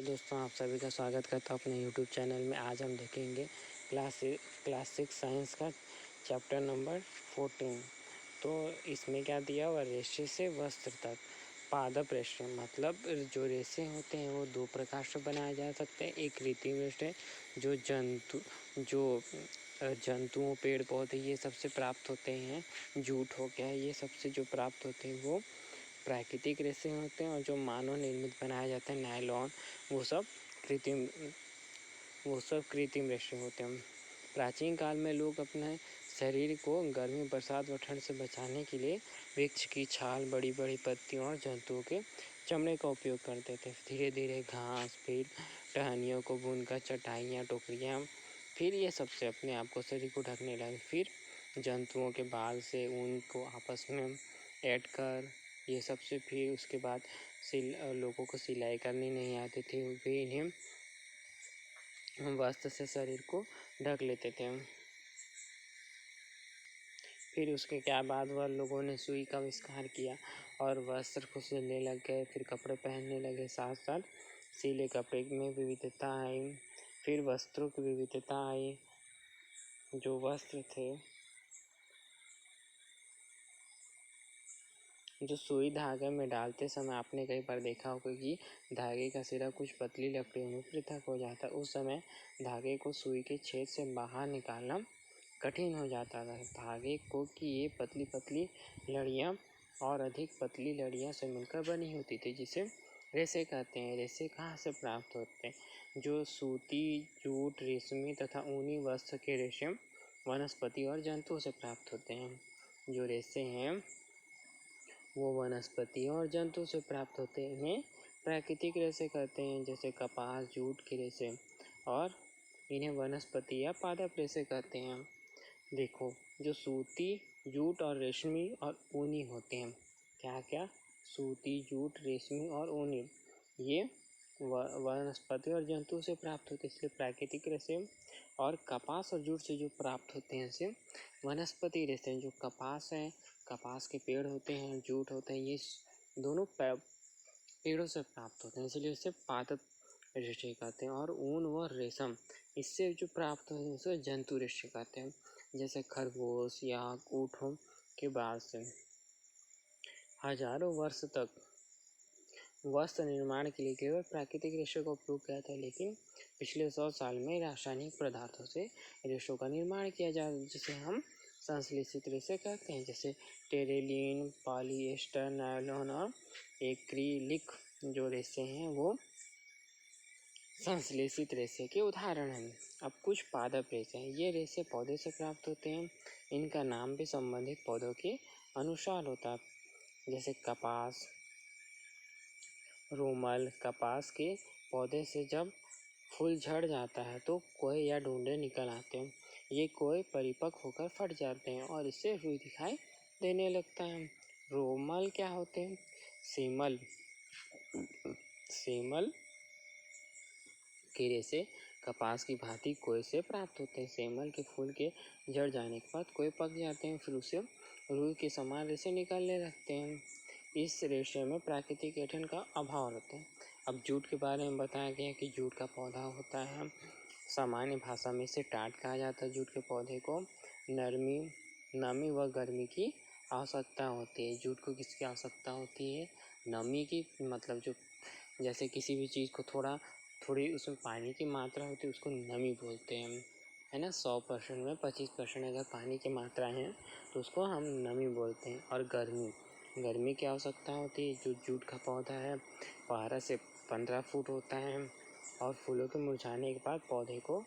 दोस्तों, आप सभी का स्वागत करता हूँ अपने यूट्यूब चैनल में। आज हम देखेंगे क्लास 6 साइंस का चैप्टर नंबर 14। तो इसमें क्या दिया हुआ, रेशे से वस्त्र तक। पादप रेशे मतलब जो रेशे होते हैं वो दो प्रकार से बनाए जा सकते हैं। एक कृत्रिम रेशे जो जंतुओं, पेड़ पौधे ये सबसे प्राप्त होते हैं। जूट हो गया, ये सबसे जो प्राप्त होते हैं वो प्राकृतिक रेशे होते हैं। और जो मानव निर्मित बनाए जाते हैं, नायलॉन, वो सब कृत्रिम रेशे होते हैं। प्राचीन काल में लोग अपने शरीर को गर्मी, बरसात व ठंड से बचाने के लिए वृक्ष की छाल, बड़ी बड़ी पत्तियों और जंतुओं के चमड़े का उपयोग करते थे। धीरे धीरे घास, फिर टहनियों को बुनकर चटाइयाँ, टोकरियाँ, फिर ये सबसे अपने आप को, शरीर को ढकने लगे। फिर जंतुओं के बाल से ऊन को आपस में ऐड कर ये सबसे, फिर उसके बाद लोगों को सिलाई करनी नहीं आती थी, वे इन्हें वस्त्र से शरीर को ढक लेते थे। फिर उसके क्या बाद वह लोगों ने सुई का आविष्कार किया और वस्त्र को सिलने लग गए, फिर कपड़े पहनने लगे। साथ साथ सिले कपड़े में विविधता आई, फिर वस्त्रों की विविधता आई। जो वस्त्र थे, जो सुई धागे में डालते समय आपने कई बार देखा होगा कि धागे का सिरा कुछ पतली लकड़ियों में पृथक हो जाता है। उस समय धागे को सुई के छेद से बाहर निकालना कठिन हो जाता था। धागे को की ये पतली पतली लड़ियाँ और अधिक पतली लड़ियाँ से मिलकर बनी होती थी, जिसे रेशे कहते हैं। रेशे कहाँ से प्राप्त होते हैं? जो सूती, जूट, रेशमी तथा ऊनी वस्त्र के रेशे वनस्पति और जंतुओं से प्राप्त होते हैं। जो रेशे हैं वो वनस्पति और जंतु से प्राप्त होते हैं। इन्हें प्राकृतिक रेशे कहते हैं, जैसे कपास, जूट के रेशे, और इन्हें वनस्पति या पादप रेशे कहते हैं। देखो, जो सूती, जूट और रेशमी और ऊनी होते हैं, क्या क्या? सूती, जूट, रेशमी और ऊनी, ये वनस्पति और जंतु से प्राप्त होते हैं, इसलिए प्राकृतिक रेशे। और कपास और जूट से जो प्राप्त होते हैं इसे वनस्पति रेशे। जो कपास है, कपास के पेड़ होते हैं, जूट होते हैं, ये दोनों पेड़ों से प्राप्त होते हैं, इसलिए इसे पादप रेशे कहते हैं। और ऊन व रेशम, इससे जो प्राप्त होते हैं उसे जंतु रेशे कहते हैं, जैसे खरगोश या ऊँटों के बाल से। हजारों वर्ष तक वस्त्र निर्माण के लिए केवल प्राकृतिक रेशों का उपयोग किया था, लेकिन पिछले 100 साल में रासायनिक पदार्थों से रेशों का निर्माण किया जा, जिसे हम संश्लेषित रेशे कहते हैं, जैसे टेरेलिन, पॉलिएस्टर, नायलॉन और एक्रिलिक। जो रेशे हैं वो संश्लेषित रेशे के उदाहरण हैं। अब कुछ पादप रेशे हैं। ये रेशे पौधे से प्राप्त होते हैं। इनका नाम भी संबंधित पौधों के अनुसार होता है, जैसे कपास, रोमल। कपास के पौधे से जब फूल झड़ जाता है तो कोए या डूंडे निकल आते हैं। ये कोए परिपक्व होकर फट जाते हैं और इससे रुई दिखाई देने लगता है। रोमल क्या होते हैं? सेमल के रेशे कपास की भांति कोए से प्राप्त होते हैं। सेमल के फूल के झड़ जाने के बाद कोए पक जाते हैं, फिर उसे रुई के समान रेशे निकलने लगते हैं। इस रेशे में प्राकृतिक ऐंठन का अभाव रहता है। अब जूट के बारे में बताया गया कि जूट का पौधा होता है, सामान्य भाषा में इसे टाट कहा जाता है। जूट के पौधे को नमी व गर्मी की आवश्यकता होती है। जूट को किसकी आवश्यकता होती है? नमी की, मतलब जो जैसे किसी भी चीज़ को थोड़ी उसमें पानी की मात्रा होती है उसको नमी बोलते हैं, है ना। 100% में 25% अगर पानी की मात्रा है तो उसको हम नमी बोलते हैं। और गर्मी की आवश्यकता होती है। जो जूट का पौधा है 12 से 15 फुट होता है और फूलों के मुरझाने के बाद पौधे को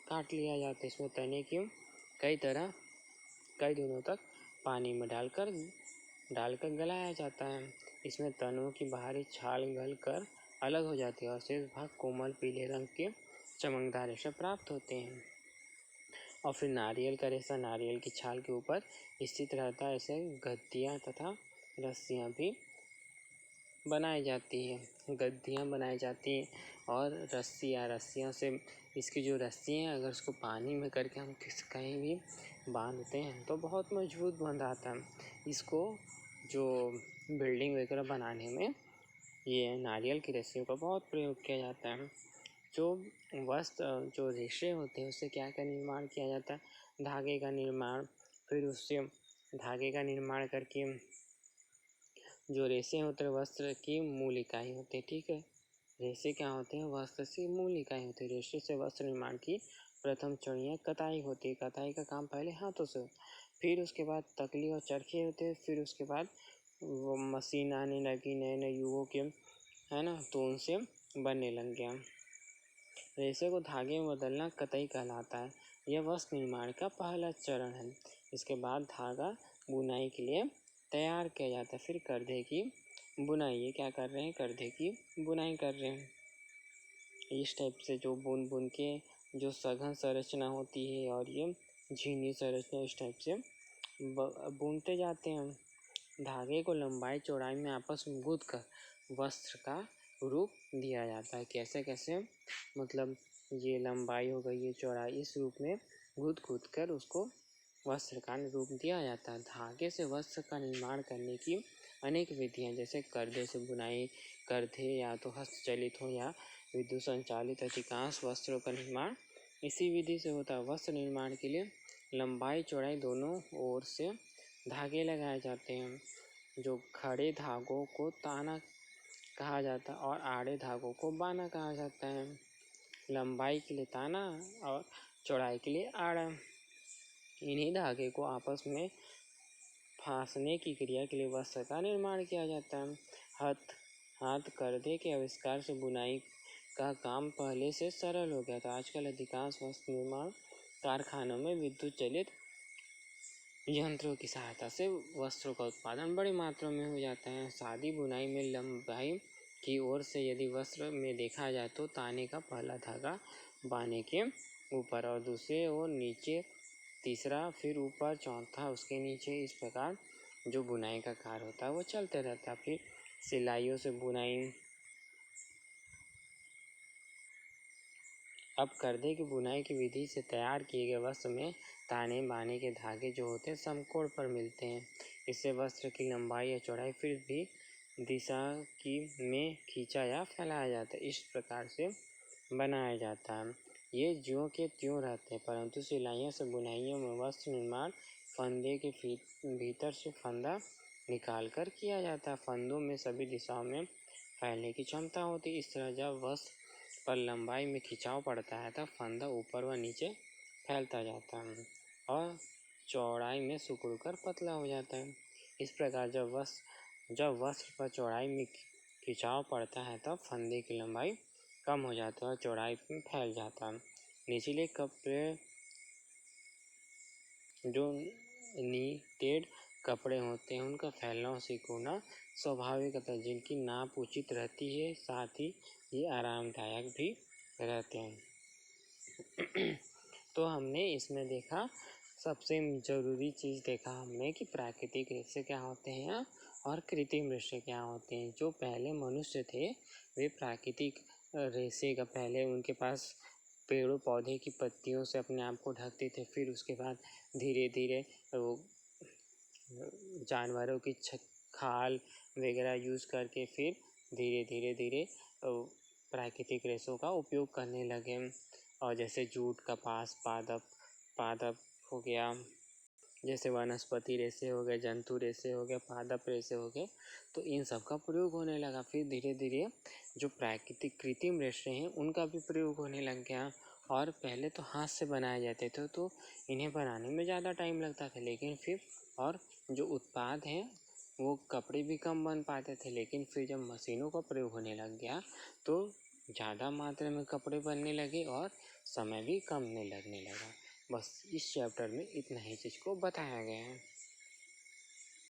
काट लिया जाता है। इसमें तने की कई दिनों तक पानी में डालकर गलाया जाता है। इसमें तनों की बाहरी छाल गल कर अलग हो जाती है और शेष भाग कोमल पीले रंग के चमकदार रेशे प्राप्त होते हैं। और फिर नारियल का रेशा नारियल की छाल के ऊपर स्थित रहता है। इसे गद्दियाँ तथा रस्सियाँ भी बनाई जाती हैं। और रस्सियों से, इसकी जो रस्सी है अगर उसको पानी में करके हम कहीं भी बांधते हैं तो बहुत मजबूत बंध आता है। इसको जो बिल्डिंग वगैरह बनाने में ये नारियल की रस्सियों का बहुत प्रयोग किया जाता है। जो वस्त्र जो रेशे होते हैं उससे क्या का निर्माण किया जाता है, धागे का निर्माण। फिर उससे धागे का निर्माण करके जो रेशे होते हैं वस्त्र की मूल इकाई होते हैं। ठीक है, रेशे क्या होते हैं, वस्त्र से मूल इकाई होती है। रेशे से वस्त्र निर्माण की प्रथम चरणीय कताई होती है। कताई का काम पहले हाथों से, फिर उसके बाद तकली और चरखे होते हैं। फिर उसके बाद वो मशीन आने लगी नए नए युगों के, है ना, तो उनसे बनने लग गया। रेशे को धागे में बदलना कताई कहलाता है। यह वस्त्र निर्माण का पहला चरण है। इसके बाद धागा बुनाई के लिए तैयार किया जाता है। फिर करधे की बुनाई, ये क्या कर रहे हैं, करधे की बुनाई कर रहे हैं। इस टाइप से जो बुन बुन के जो सघन संरचना होती है और ये झीनी संरचना, इस टाइप से बुनते जाते हैं। धागे को लंबाई चौड़ाई में आपस में गूंथ कर वस्त्र का रूप दिया जाता है। कैसे कैसे, मतलब ये लंबाई हो गई, ये चौड़ाई, इस रूप में गूंथ कर उसको वस्त्र का रूप दिया जाता है। धागे से वस्त्र का निर्माण करने की अनेक विधियाँ, जैसे करधे से बुनाई, करधे या तो हस्तचलित हो या विद्युत संचालित, अधिकांश वस्त्रों का निर्माण इसी विधि से होता है। वस्त्र निर्माण के लिए लंबाई चौड़ाई दोनों ओर से धागे लगाए जाते हैं। जो खड़े धागों को ताना कहा जाता है और आड़े धागों को बाना कहा जाता है। लंबाई के लिए ताना और चौड़ाई के लिए आड़ा। इन्हीं धागे को आपस में फांसने की क्रिया के लिए वस्त्र का निर्माण किया जाता है। हाथ करधे के आविष्कार से बुनाई का काम पहले से सरल हो गया था। आजकल अधिकांश वस्त्र निर्माण कारखानों में विद्युत चलित यंत्रों की सहायता से वस्त्रों का उत्पादन बड़ी मात्रा में हो जाता है। सादी बुनाई में लंबाई की ओर से यदि वस्त्र में देखा जाए तो ताने का पहला धागा बाने के ऊपर और दूसरे ओर नीचे, तीसरा फिर ऊपर, चौथा उसके नीचे, इस प्रकार जो बुनाई का कार्य होता है वो चलते रहता है। फिर सिलाइयों से बुनाई। अब करधे की बुनाई की विधि से तैयार किए गए वस्त्र में ताने बाने के धागे जो होते हैं समकोण पर मिलते हैं। इससे वस्त्र की लंबाई या चौड़ाई फिर भी दिशा की में खींचा या फैलाया जाता है। इस प्रकार से बनाया जाता है। ये ज्यों के त्यों रहते हैं, परंतु सिलाइयों से बुनाइयों में वस्त्र निर्माण फंदे के भीतर से फंदा निकाल कर किया जाता है। फंदों में सभी दिशाओं में फैलने की क्षमता होती है। इस तरह जब वस्त्र पर लंबाई में खिंचाव पड़ता है तब फंदा ऊपर व नीचे फैलता जाता है और चौड़ाई में सिकुड़कर पतला हो जाता है। इस प्रकार जब वस्त्र पर चौड़ाई में खिंचाव पड़ता है तब फंदे की लंबाई कम हो जाता है और चौड़ाई में फैल जाता है। निचले कपड़े जो नीटेड कपड़े होते हैं उनका फैलना और सिकुड़ना स्वाभाविक होता है, जिनकी नाप उचित रहती है, साथ ही ये आरामदायक भी रहते हैं। तो हमने इसमें देखा, सबसे ज़रूरी चीज़ देखा हमने कि प्राकृतिक रेशे क्या होते हैं और कृत्रिम रेशे क्या होते हैं। जो पहले मनुष्य थे वे प्राकृतिक रेशे का, पहले उनके पास पेड़ों पौधे की पत्तियों से अपने आप को ढकते थे। फिर उसके बाद धीरे धीरे वो जानवरों की खाल वगैरह यूज़ करके फिर धीरे धीरे प्राकृतिक रेशों का उपयोग करने लगे। और जैसे जूट, कपास, पादप हो गया, जैसे वनस्पति रेशे हो गए, जंतु रेशे हो गए, पादप रेशे हो गए, तो इन सब का प्रयोग होने लगा। फिर धीरे धीरे जो प्राकृतिक कृत्रिम रेशे हैं उनका भी प्रयोग होने लग गया। और पहले तो हाथ से बनाए जाते थे तो इन्हें बनाने में ज़्यादा टाइम लगता था, लेकिन फिर और जो उत्पाद हैं वो कपड़े भी कम बन पाते थे। लेकिन फिर जब मशीनों का प्रयोग होने लग गया तो ज़्यादा मात्रा में कपड़े बनने लगे और समय भी कम लगने लगा। बस इस चैप्टर में इतना ही चीज़ को बताया गया है।